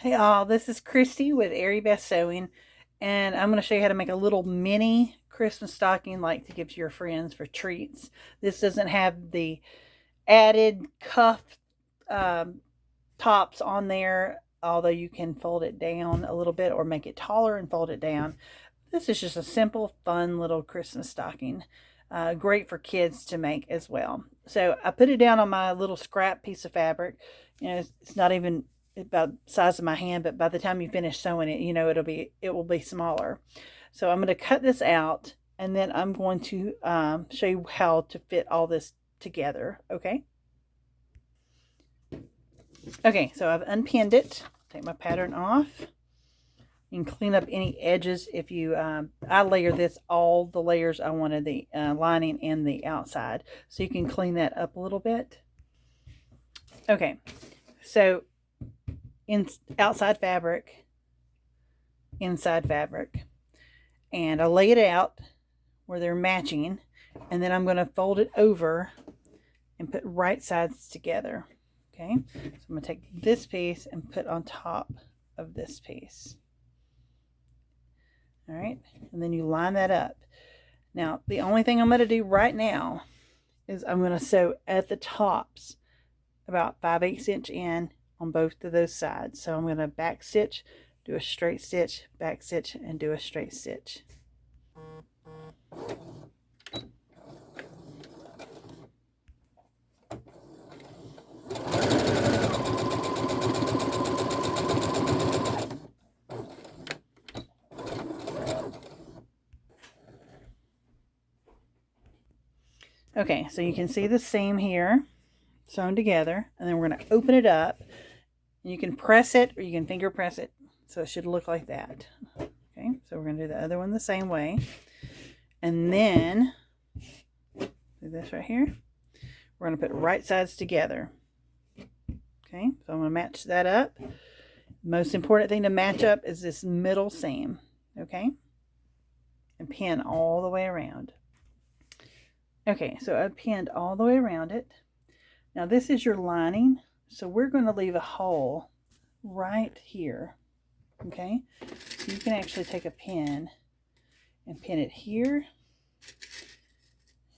Hey all, this is Cristy with Aerybeth Sewing, and I'm going to show you how to make a little mini Christmas stocking like to give to your friends for treats. This doesn't have the added cuff um, tops on there, although you can fold it down a little bit or make it taller and fold it down. This is just a simple, fun little Christmas stocking. Great for kids to make as well. So I put it down on my little scrap piece of fabric. You know, it's not even about the size of my hand, but by the time you finish sewing it, you know it will be smaller. So I'm going to cut this out, and then I'm going to show you how to fit all this together. Okay. Okay. So I've unpinned it. Take my pattern off. You can clean up any edges if you, I layer this all the layers I wanted, the lining and the outside. So you can clean that up a little bit. Okay, so outside fabric, inside fabric. And I lay it out where they're matching. And then I'm going to fold it over and put right sides together. Okay, so I'm going to take this piece and put on top of this piece. All right, and then you line that up. Now, the only thing I'm going to do right now is I'm going to sew at the tops about 5/8 inch in on both of those sides. So I'm going to back stitch, do a straight stitch, back stitch, and do a straight stitch. Okay, so you can see the seam here sewn together, and then we're going to open it up, and you can press it or you can finger press it, so it should look like that. Okay, so we're going to do the other one the same way, and then do this right here. We're going to put right sides together. Okay, so I'm going to match that up. Most important thing to match up is this middle seam. Okay, and pin all the way around. Okay, so I've pinned all the way around it. Now this is your lining, so we're going to leave a hole right here. Okay, so you can actually take a pin and pin it here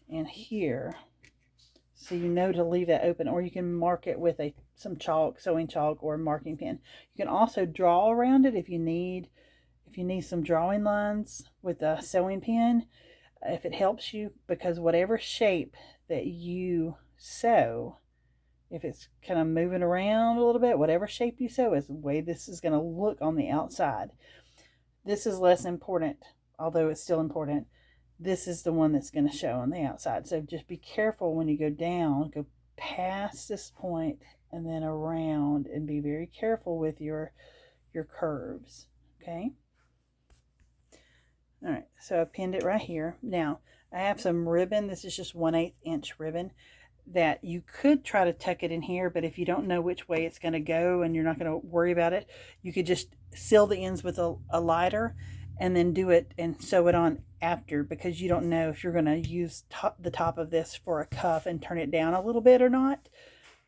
and here, so you know to leave that open, or you can mark it with some chalk, sewing chalk, or a marking pen. You can also draw around it if you need some drawing lines with a sewing pen, if it helps you, because whatever shape that you sew, if it's kind of moving around a little bit, whatever shape you sew is the way this is going to look on the outside. This is less important, although it's still important. This is the one that's going to show on the outside. So just be careful when you go down, go past this point and then around, and be very careful with your curves. Okay. All right, so I pinned it right here. Now I have some ribbon. This is just 1/8 inch ribbon that you could try to tuck it in here, but if you don't know which way it's going to go and you're not going to worry about it, you could just seal the ends with a lighter and then do it and sew it on after, because you don't know if you're going to use the top of this for a cuff and turn it down a little bit or not.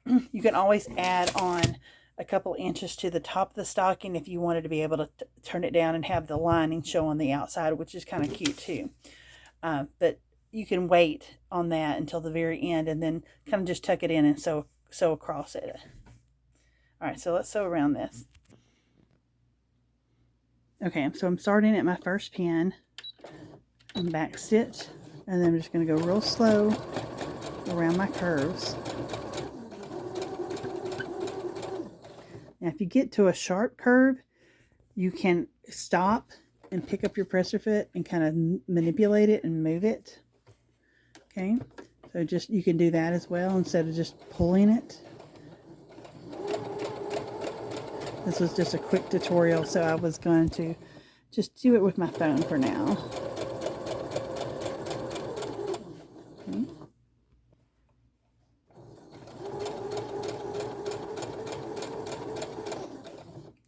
You can always add on a couple inches to the top of the stocking if you wanted to be able to turn it down and have the lining show on the outside, which is kind of cute too. But you can wait on that until the very end and then kind of just tuck it in and sew across it. All right, so let's sew around this. Okay, so I'm starting at my first pin and back stitch, and then I'm just going to go real slow around my curves. Now, if you get to a sharp curve, you can stop and pick up your presser foot and kind of manipulate it and move it. Okay, so just you can do that as well instead of just pulling it. This was just a quick tutorial, so I was going to just do it with my phone for now. Okay.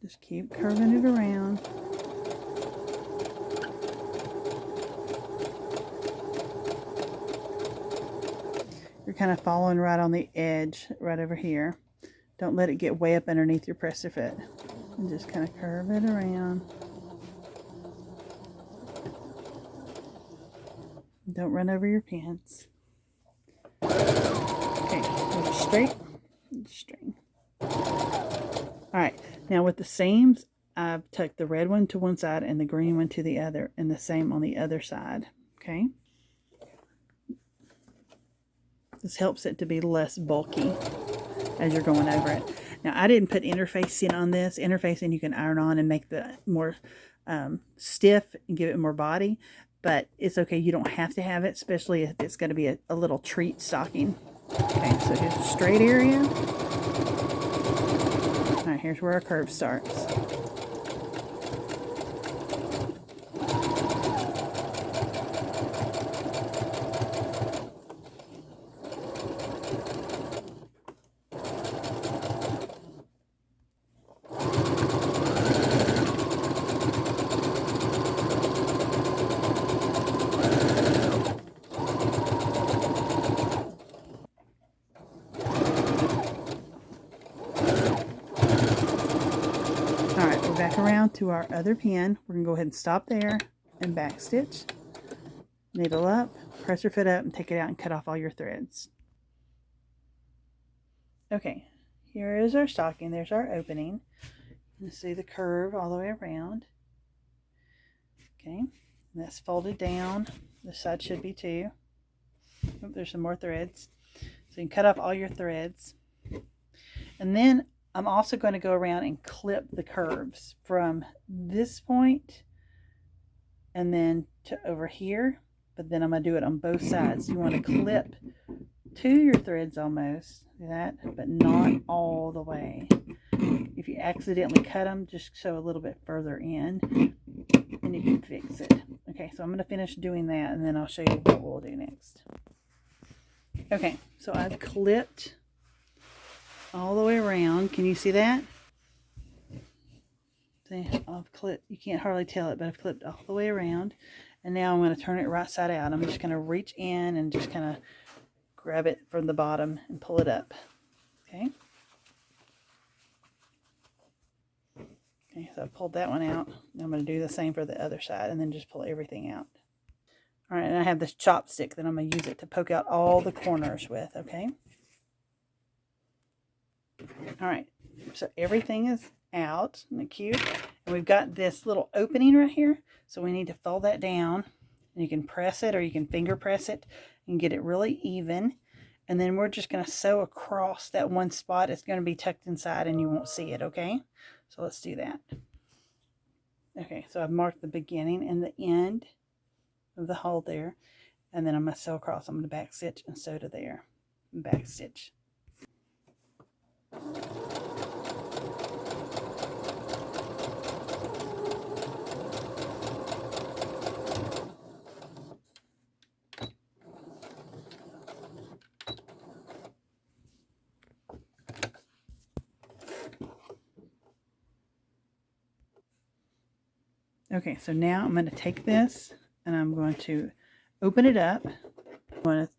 Just keep curving it around. You're kind of following right on the edge, right over here. Don't let it get way up underneath your presser foot. And just kind of curve it around. Don't run over your pins. Okay, go straight, string. Alright, now with the seams, I've tucked the red one to one side and the green one to the other, and the same on the other side. Okay? This helps it to be less bulky as you're going over it. Now, I didn't put interfacing on this. Interfacing you can iron on and make the more stiff and give it more body, but it's okay. You don't have to have it, especially if it's going to be a little treat stocking. Okay, so here's a straight area. All right, here's where our curve starts. Back around to our other pin. We're going to go ahead and stop there and back stitch. Needle up, press your foot up, and take it out and cut off all your threads. Okay, here is our stocking. There's our opening. You see the curve all the way around. Okay, and that's folded down. This side should be too. Oh, there's some more threads. So you can cut off all your threads. And then I'm also going to go around and clip the curves from this point and then to over here, but then I'm going to do it on both sides. You want to clip to your threads almost, that, but not all the way. If you accidentally cut them, just sew a little bit further in and you can fix it. Okay, so I'm going to finish doing that and then I'll show you what we'll do next. Okay, so I've clipped all the way around. Can you see that? See, I've clipped, you can't hardly tell it, but I've clipped all the way around. And now I'm going to turn it right side out. I'm just going to reach in and just kind of grab it from the bottom and pull it up. Okay. Okay, so I pulled that one out. Now I'm going to do the same for the other side and then just pull everything out. All right, and I have this chopstick that I'm going to use it to poke out all the corners with, okay? All right, so everything is out in the cube, and we've got this little opening right here, so we need to fold that down, and you can press it or you can finger press it and get it really even, and then we're just going to sew across that one spot. It's going to be tucked inside and you won't see it, okay? So let's do that. Okay, so I've marked the beginning and the end of the hole there, and then I'm going to sew across. I'm going to back stitch and sew to there and back stitch. Okay, so now I'm going to take this and I'm going to open it up. I'm going to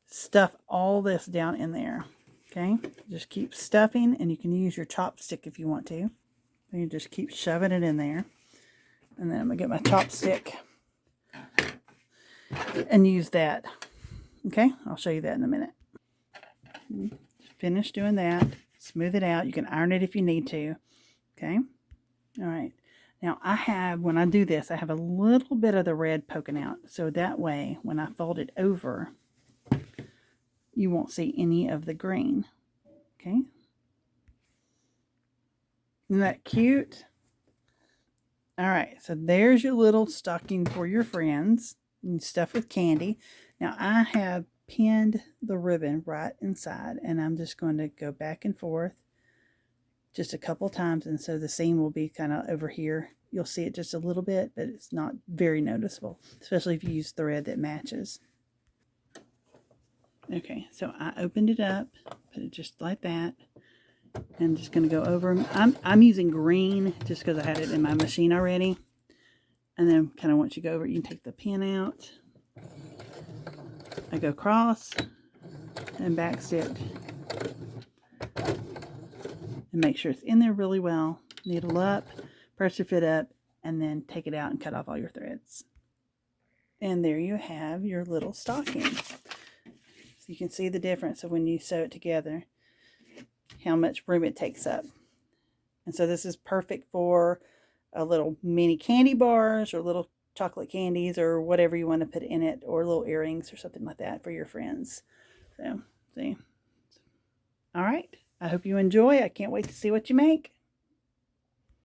stuff all this down in there. Okay, just keep stuffing, and you can use your chopstick if you want to. And you just keep shoving it in there. And then I'm going to get my chopstick and use that. Okay, I'll show you that in a minute. Finish doing that. Smooth it out. You can iron it if you need to. Okay, all right. Now I have, when I do this, I have a little bit of the red poking out. So that way, when I fold it over, you won't see any of the green. Okay. Isn't that cute? All right. So there's your little stocking for your friends and stuff with candy. Now I have pinned the ribbon right inside, and I'm just going to go back and forth just a couple times, and so the seam will be kind of over here. You'll see it just a little bit, but it's not very noticeable, especially if you use thread that matches. Okay, so I opened it up, put it just like that, and I'm just going to go over. I'm using green just because I had it in my machine already. And then kind of once you go over, you can take the pin out. I go across and back stitch and make sure it's in there really well. needle up, pressure fit up, and then take it out and cut off all your threads. And there you have your little stocking. So you can see the difference of when you sew it together, how much room it takes up. And so this is perfect for a little mini candy bars or little chocolate candies or whatever you want to put in it, or little earrings or something like that for your friends. So, see. All right. I hope you enjoy. I can't wait to see what you make.